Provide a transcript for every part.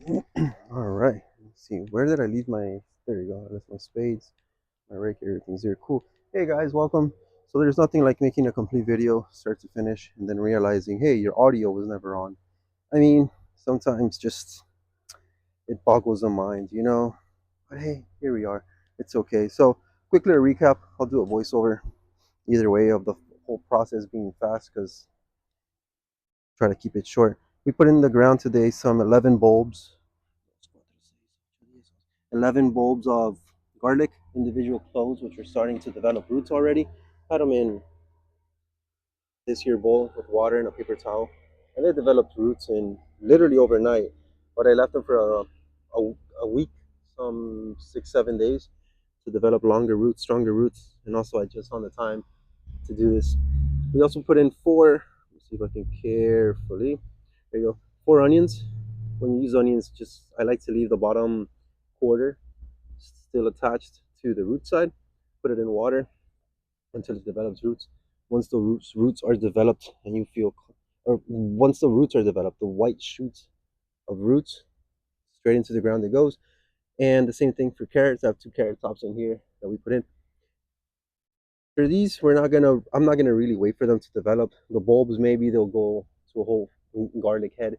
All right. Let's see. Where did I leave my? There you go. I left my spades, my rake, everything's there. Cool. Hey guys, welcome. So there's nothing like making a complete video, start to finish, and then realizing, hey, your audio was never on. I mean, sometimes just it boggles the mind. But hey, here we are. It's okay. So quick little recap. I'll do a voiceover. Either way of the whole process being fast, because try to keep it short. We put in the ground today some 11 bulbs, 11 bulbs of garlic, individual cloves, which are starting to develop roots already. Had them in this here bowl with water and a paper towel, and they developed roots in literally overnight. But I left them for a week, some 6, 7 days, to develop longer roots, stronger roots, and also I just found the time to do this. We also put in four. Let's see if I can carefully. There you go. 4 onions. When you use onions, just I like to leave the bottom quarter still attached to the root side. Put it in water until it develops roots. Once the roots are developed, and you feel, or once the roots are developed, the white shoots of roots straight into the ground it goes. And the same thing for carrots. I have two carrot tops in here that we put in. For these, I'm not gonna really wait for them to develop. The bulbs, maybe they'll go to a whole garlic head.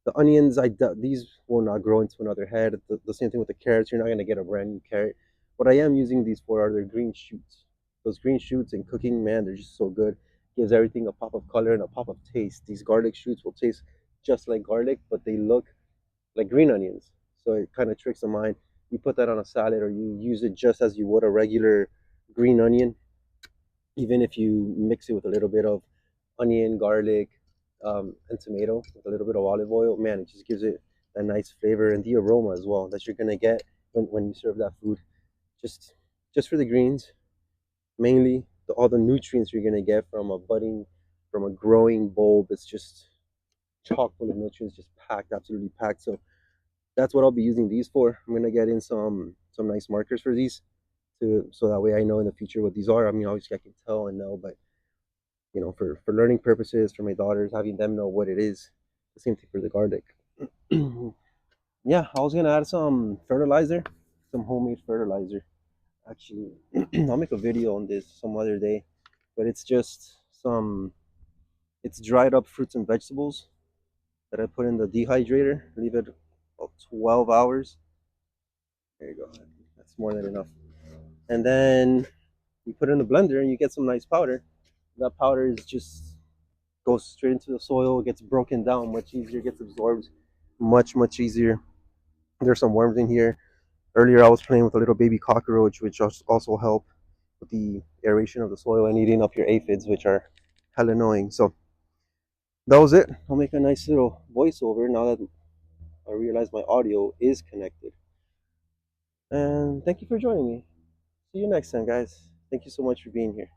The onions, these will not grow into another head. The same thing with the carrots. You're not gonna get a brand new carrot. What I am using these for are their green shoots. Those green shoots in cooking, man, they're just so good. Gives everything a pop of color and a pop of taste. These garlic shoots will taste just like garlic, but they look like green onions. So it kind of tricks the mind. You put that on a salad, or you use it just as you would a regular green onion, even if you mix it with a little bit of onion, garlic, and tomato with a little bit of olive oil, man, it just gives it a nice flavor and the aroma as well that you're gonna get when you serve that food. Just just for the greens, mainly all the nutrients you're gonna get from a growing bulb. It's just chock full of nutrients, just packed, absolutely packed. So that's what I'll be using these for. I'm gonna get in some nice markers for these to so that way I know in the future what these are. I mean, obviously I can tell and know, but for learning purposes, for my daughters, having them know what it is. The same thing for the garlic. Yeah, I was gonna add some fertilizer, some homemade fertilizer. Actually, I'll make a video on this some other day, but it's just it's dried up fruits and vegetables that I put in the dehydrator. Leave it about 12 hours. There you go. That's more than enough. And then you put it in the blender and you get some nice powder. That powder is just goes straight into the soil, gets broken down much easier, gets absorbed much easier. There's some worms in here. Earlier, I was playing with a little baby cockroach, which also help with the aeration of the soil and eating up your aphids, which are hell annoying. So that was it. I'll make a nice little voiceover now that I realize my audio is connected. And thank you for joining me. See you next time, guys. Thank you so much for being here.